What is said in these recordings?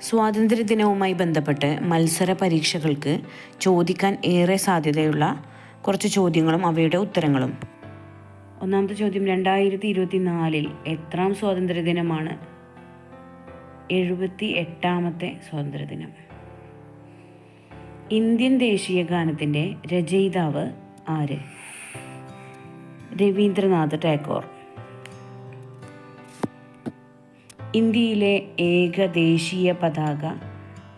സ്വാതന്ത്ര്യദിനവുമായി ബന്ധപ്പെട്ട് മത്സര പരീക്ഷകൾക്ക് ചോദിക്കാൻ ഏറെ സാധ്യതയുള്ള കുറച്ച് ചോദ്യങ്ങളും അവയുടെ ഉത്തരങ്ങളും. ഒന്നാമത്തെ ചോദ്യം, 2024 എത്രാം സ്വാതന്ത്ര്യദിനമാണ്? 78ാമത്തെ സ്വാതന്ത്ര്യദിനം. ഇന്ത്യൻ ദേശീയ ഗാനത്തിൻ്റെ രചയിതാവ് ആര്? രവീന്ദ്രനാഥ് ടാഗോർ. ഇന്ത്യയിലെ ഏക ദേശീയ പതാക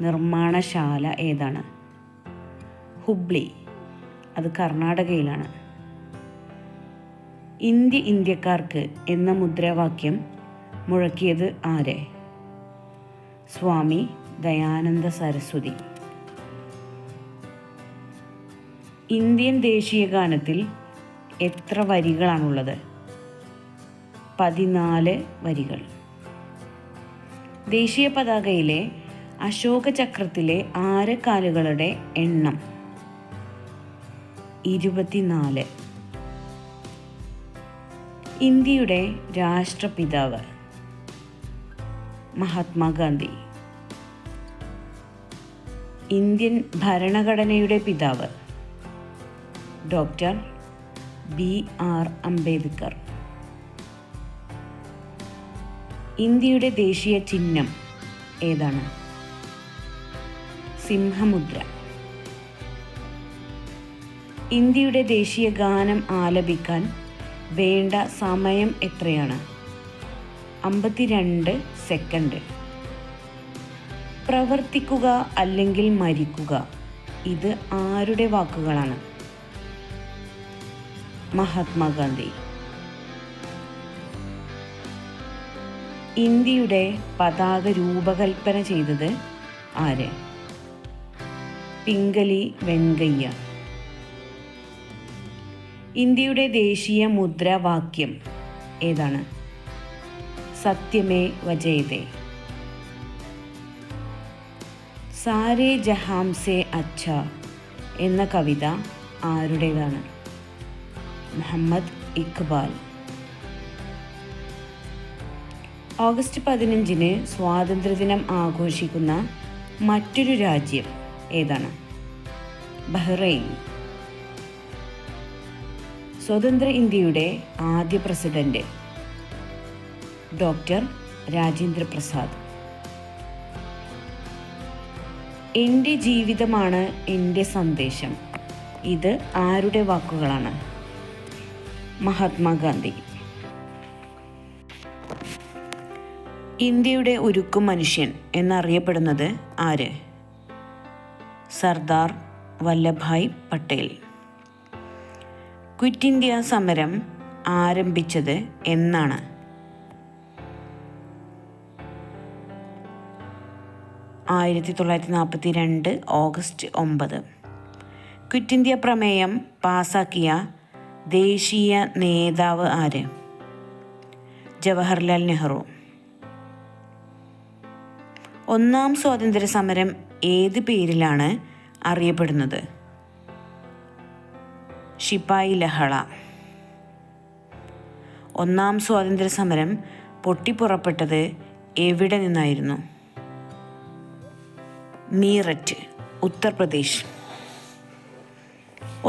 നിർമ്മാണശാല ഏതാണ്? ഹുബ്ലി, അത് കർണാടകയിലാണ്. ഇന്ത്യ ഇന്ത്യക്കാർക്ക് എന്ന മുദ്രാവാക്യം മുഴക്കിയത് ആര്? സ്വാമി ദയാനന്ദ സരസ്വതി. ഇന്ത്യൻ ദേശീയ ഗാനത്തിൽ എത്ര വരികളാണുള്ളത്? 14 വരികൾ. ദേശീയ പതാകയിലെ അശോക ചക്രത്തിലെ ആരക്കാലുകളുടെ എണ്ണം 24. ഇന്ത്യയുടെ രാഷ്ട്രപിതാവ് മഹാത്മാഗാന്ധി. ഇന്ത്യൻ ഭരണഘടനയുടെ പിതാവ് ഡോക്ടർ BR അംബേദ്കർ. ഇന്ത്യയുടെ ദേശീയ ചിഹ്നം ഏതാണ്? സിംഹമുദ്ര. ഇന്ത്യയുടെ ദേശീയ ഗാനം ആലപിക്കാൻ വേണ്ട സമയം എത്രയാണ്? 52 സെക്കൻഡ്. പ്രവർത്തിക്കുക അല്ലെങ്കിൽ മരിക്കുക, ഇത് ആരുടെ വാക്കുകളാണ്? മഹാത്മാഗാന്ധി. ഇന്ത്യയുടെ പതാക രൂപകൽപ്പന ചെയ്തത് ആര്? പിംഗലി വെങ്കയ്യ. ഇന്ത്യയുടെ ദേശീയ മുദ്രാവാക്യം ഏതാണ്? സത്യമേവ ജയതേ. സാരേ ജഹാം സേ അച്ഛ എന്ന കവിത ആരുടേതാണ്? മുഹമ്മദ് ഇഖ്ബാൽ. ഓഗസ്റ്റ് 15 സ്വാതന്ത്ര്യദിനം ആഘോഷിക്കുന്ന മറ്റൊരു രാജ്യം ഏതാണ്? ബഹ്റൈൻ. സ്വതന്ത്ര ഇന്ത്യയുടെ ആദ്യ പ്രസിഡന്റ് ഡോക്ടർ രാജേന്ദ്ര പ്രസാദ്. എൻ്റെ ജീവിതമാണ് എൻ്റെ സന്ദേശം, ഇത് ആരുടെ വാക്കുകളാണ്? മഹാത്മാഗാന്ധി. ഇന്ത്യയുടെ ഉരുക്കു മനുഷ്യൻ എന്നറിയപ്പെടുന്നത് ആര്? സർദാർ വല്ലഭായ് പട്ടേൽ. ക്വിറ്റ് ഇന്ത്യ സമരം ആരംഭിച്ചത് എന്നാണ്? 1942 ഓഗസ്റ്റ് 9. ക്വിറ്റ് ഇന്ത്യ പ്രമേയം പാസാക്കിയ ദേശീയ നേതാവ് ആര്? ജവഹർലാൽ നെഹ്റു. ഒന്നാം സ്വാതന്ത്ര്യ സമരം ഏത് പേരിലാണ് അറിയപ്പെടുന്നത്? ശിപായി ലഹള. ഒന്നാം സ്വാതന്ത്ര്യ സമരം പൊട്ടിപ്പുറപ്പെട്ടത് എവിടെ നിന്നായിരുന്നു? മീററ്റ്, ഉത്തർപ്രദേശ്.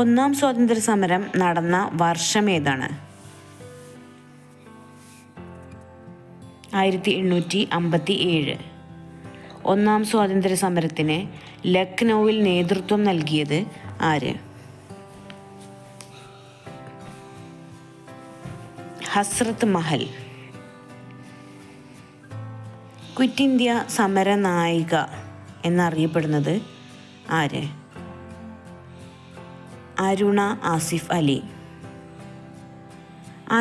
ഒന്നാം സ്വാതന്ത്ര്യ സമരം നടന്ന വർഷം ഏതാണ്? 1857. ഒന്നാം സ്വാതന്ത്ര്യ സമരത്തിന് ലക്നൌവിൽ നേതൃത്വം നൽകിയത് ആര്? ഹസ്രത്ത് മഹൽ. ക്വിറ്റ് ഇന്ത്യ സമര നായിക എന്നറിയപ്പെടുന്നത് ആര്? അരുണ ആസിഫ് അലി.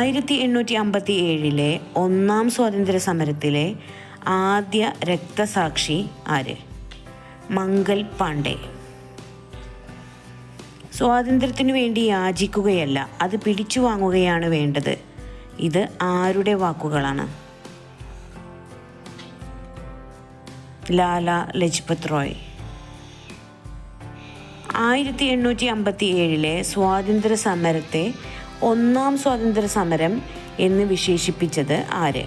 1857 ഒന്നാം സ്വാതന്ത്ര്യ സമരത്തിലെ ആദ്യ രക്തസാക്ഷി ആര്? മംഗൽ പാണ്ഡെ. സ്വാതന്ത്ര്യത്തിനു വേണ്ടി യാചിക്കുകയല്ല, അത് പിടിച്ചു വാങ്ങുകയാണ് വേണ്ടത്, ഇത് ആരുടെ വാക്കുകളാണ്? ലാല ലജ്പത് റോയ്. 1857 സ്വാതന്ത്ര്യ സമരത്തെ ഒന്നാം സ്വാതന്ത്ര്യ സമരം എന്ന് വിശേഷിപ്പിച്ചത് ആര്?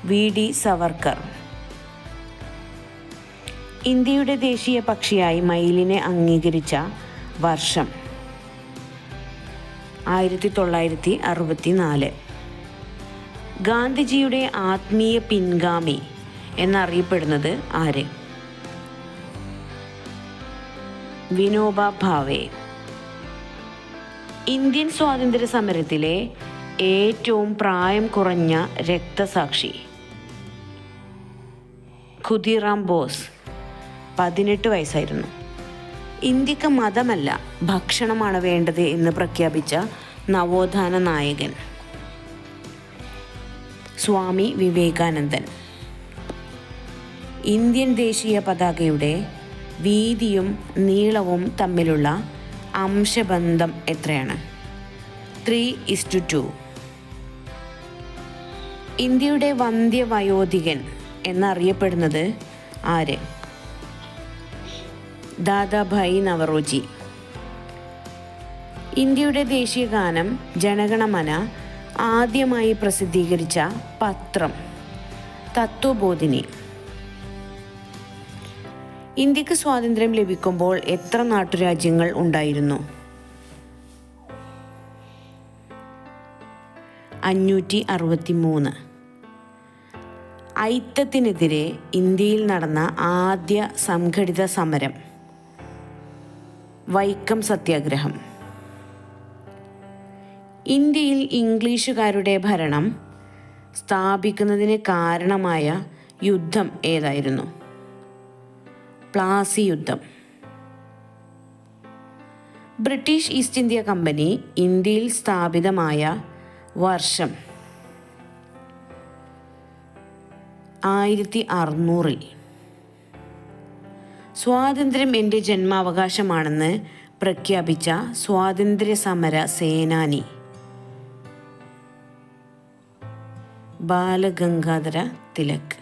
VD സവർക്കർ. ഇന്ത്യയുടെ ദേശീയ പക്ഷിയായി മയിലിനെ അംഗീകരിച്ച വർഷം 1964. ഗാന്ധിജിയുടെ ആത്മീയ പിൻഗാമി എന്നറിയപ്പെടുന്നത് ആര്? വിനോബ ഭാവെ. ഇന്ത്യൻ സ്വാതന്ത്ര്യ സമരത്തിലെ ഏറ്റവും പ്രായം കുറഞ്ഞ രക്തസാക്ഷി? ഖുദിറാം ബോസ്. 18 വയസ്സായിരുന്നു. ഇന്ത്യക്ക് മതമല്ല ഭക്ഷണമാണ് വേണ്ടത് എന്ന് പ്രഖ്യാപിച്ച നവോത്ഥാന നായകൻ? സ്വാമി വിവേകാനന്ദൻ. ഇന്ത്യൻ ദേശീയ പതാകയുടെ വീതിയും നീളവും തമ്മിലുള്ള അംശബന്ധം എത്രയാണ്? 3:2. ഇന്ത്യയുടെ വന്ധ്യവയോധികൻ എന്നറിയപ്പെടുന്നത് ആര്? ദാദാഭായി നവറോജി. ഇന്ത്യയുടെ ദേശീയ ഗാനം ജനഗണമന ആദ്യമായി പ്രസിദ്ധീകരിച്ച പത്രം? തത്വബോധിനി. ഇന്ത്യക്ക് സ്വാതന്ത്ര്യം ലഭിക്കുമ്പോൾ എത്ര നാട്ടുരാജ്യങ്ങൾ ഉണ്ടായിരുന്നു? 563. ഐത്തത്തിനെതിരെ ഇന്ത്യയിൽ നടന്ന ആദ്യ സംഘടിത സമരം? വൈക്കം സത്യാഗ്രഹം. ഇന്ത്യയിൽ ഇംഗ്ലീഷുകാരുടെ ഭരണം സ്ഥാപിക്കുന്നതിന് കാരണമായ യുദ്ധം ഏതായിരുന്നു? പ്ലാസി യുദ്ധം. ബ്രിട്ടീഷ് ഈസ്റ്റ് ഇന്ത്യ കമ്പനി ഇന്ത്യയിൽ സ്ഥാപിതമായ വർഷം? 1600. സ്വാതന്ത്ര്യം എൻ്റെ ജന്മാവകാശമാണെന്ന് പ്രഖ്യാപിച്ച സ്വാതന്ത്ര്യ സമര സേനാനി? ബാലഗംഗാധര തിലക്.